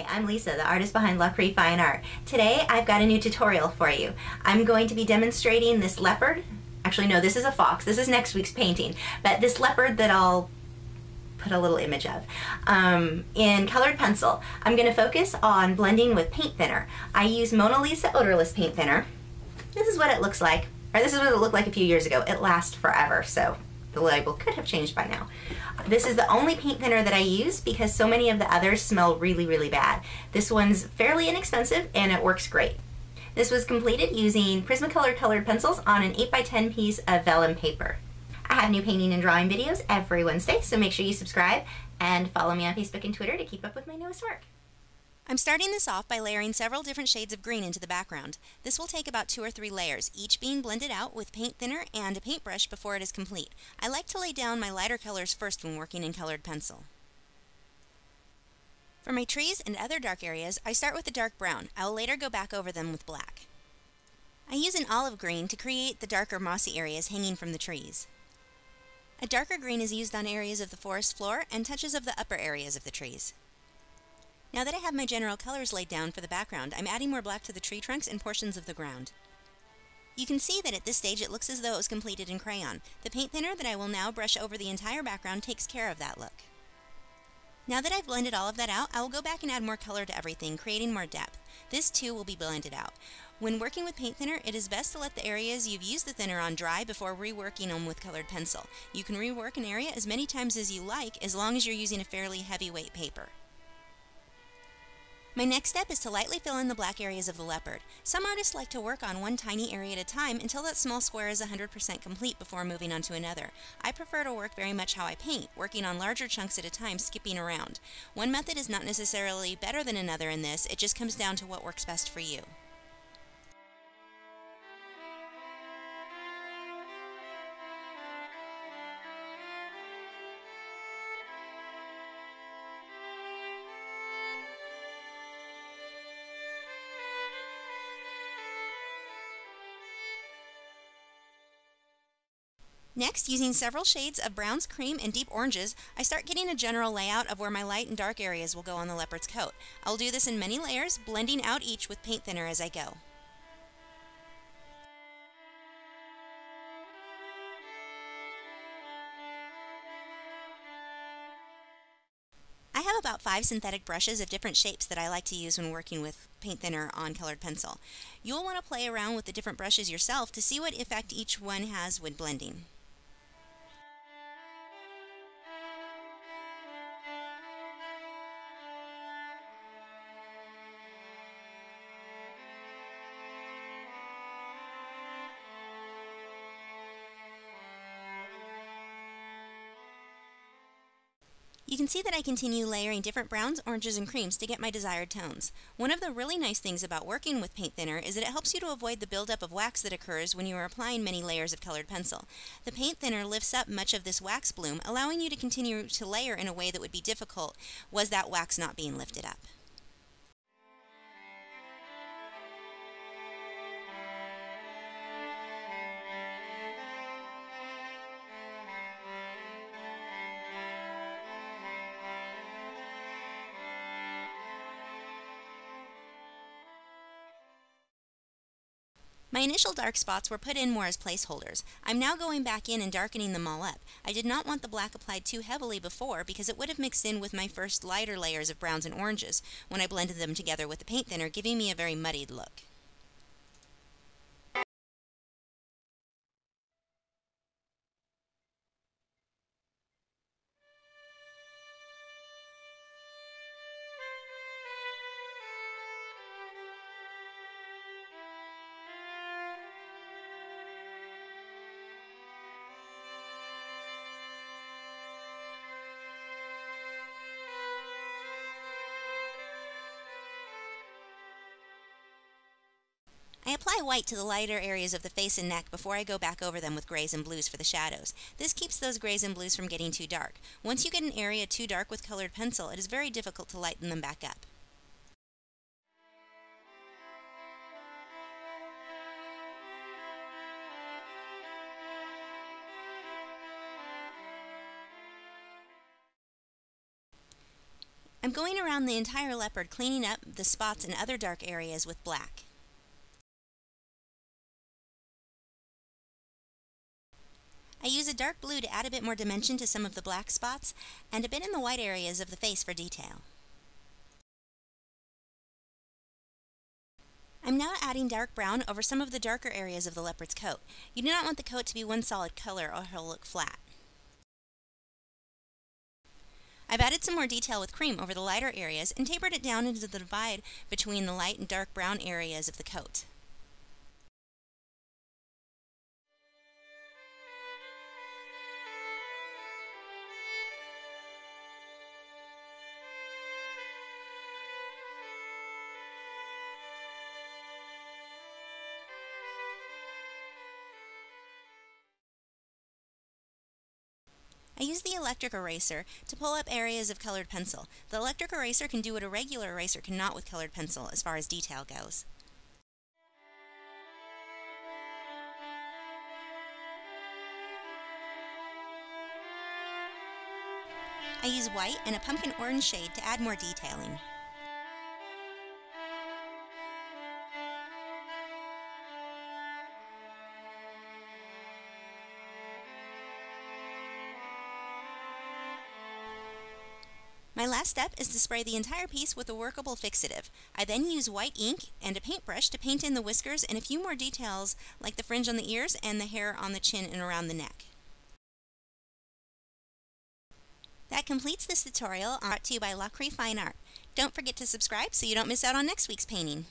Hi, I'm Lisa, the artist behind Lachri Fine Art. Today I've got a new tutorial for you. I'm going to be demonstrating this leopard. Actually no, this is a fox. This is next week's painting. But this leopard that I'll put a little image of in colored pencil. I'm going to focus on blending with paint thinner. I use Mona Lisa odorless paint thinner. This is what it looks like. Or this is what it looked like a few years ago. It lasts forever, so the label could have changed by now. This is the only paint thinner that I use because so many of the others smell really, really bad. This one's fairly inexpensive and it works great. This was completed using Prismacolor colored pencils on an 8x10 piece of vellum paper. I have new painting and drawing videos every Wednesday, so make sure you subscribe and follow me on Facebook and Twitter to keep up with my newest work. I'm starting this off by layering several different shades of green into the background. This will take about 2 or 3 layers, each being blended out with paint thinner and a paintbrush before it is complete. I like to lay down my lighter colors first when working in colored pencil. For my trees and other dark areas, I start with a dark brown. I will later go back over them with black. I use an olive green to create the darker mossy areas hanging from the trees. A darker green is used on areas of the forest floor and touches of the upper areas of the trees. Now that I have my general colors laid down for the background, I'm adding more black to the tree trunks and portions of the ground. You can see that at this stage it looks as though it was completed in crayon. The paint thinner that I will now brush over the entire background takes care of that look. Now that I've blended all of that out, I will go back and add more color to everything, creating more depth. This too will be blended out. When working with paint thinner, it is best to let the areas you've used the thinner on dry before reworking them with colored pencil. You can rework an area as many times as you like, as long as you're using a fairly heavyweight paper. My next step is to lightly fill in the black areas of the leopard. Some artists like to work on one tiny area at a time until that small square is 100% complete before moving on to another. I prefer to work very much how I paint, working on larger chunks at a time, skipping around. One method is not necessarily better than another in this, it just comes down to what works best for you. Next, using several shades of browns, cream, and deep oranges, I start getting a general layout of where my light and dark areas will go on the leopard's coat. I'll do this in many layers, blending out each with paint thinner as I go. I have about 5 synthetic brushes of different shapes that I like to use when working with paint thinner on colored pencil. You'll want to play around with the different brushes yourself to see what effect each one has when blending. You can see that I continue layering different browns, oranges, and creams to get my desired tones. One of the really nice things about working with paint thinner is that it helps you to avoid the buildup of wax that occurs when you are applying many layers of colored pencil. The paint thinner lifts up much of this wax bloom, allowing you to continue to layer in a way that would be difficult was that wax not being lifted up. My initial dark spots were put in more as placeholders. I'm now going back in and darkening them all up. I did not want the black applied too heavily before because it would have mixed in with my first lighter layers of browns and oranges when I blended them together with the paint thinner, giving me a very muddied look. I apply white to the lighter areas of the face and neck before I go back over them with grays and blues for the shadows. This keeps those grays and blues from getting too dark. Once you get an area too dark with colored pencil, it is very difficult to lighten them back up. I'm going around the entire leopard, cleaning up the spots and other dark areas with black. I use a dark blue to add a bit more dimension to some of the black spots and a bit in the white areas of the face for detail. I'm now adding dark brown over some of the darker areas of the leopard's coat. You do not want the coat to be one solid color or he'll look flat. I've added some more detail with cream over the lighter areas and tapered it down into the divide between the light and dark brown areas of the coat. I use the electric eraser to pull up areas of colored pencil. The electric eraser can do what a regular eraser cannot with colored pencil as far as detail goes. I use white and a pumpkin orange shade to add more detailing. My last step is to spray the entire piece with a workable fixative. I then use white ink and a paintbrush to paint in the whiskers and a few more details like the fringe on the ears and the hair on the chin and around the neck. That completes this tutorial brought to you by Lachri Fine Art. Don't forget to subscribe so you don't miss out on next week's painting.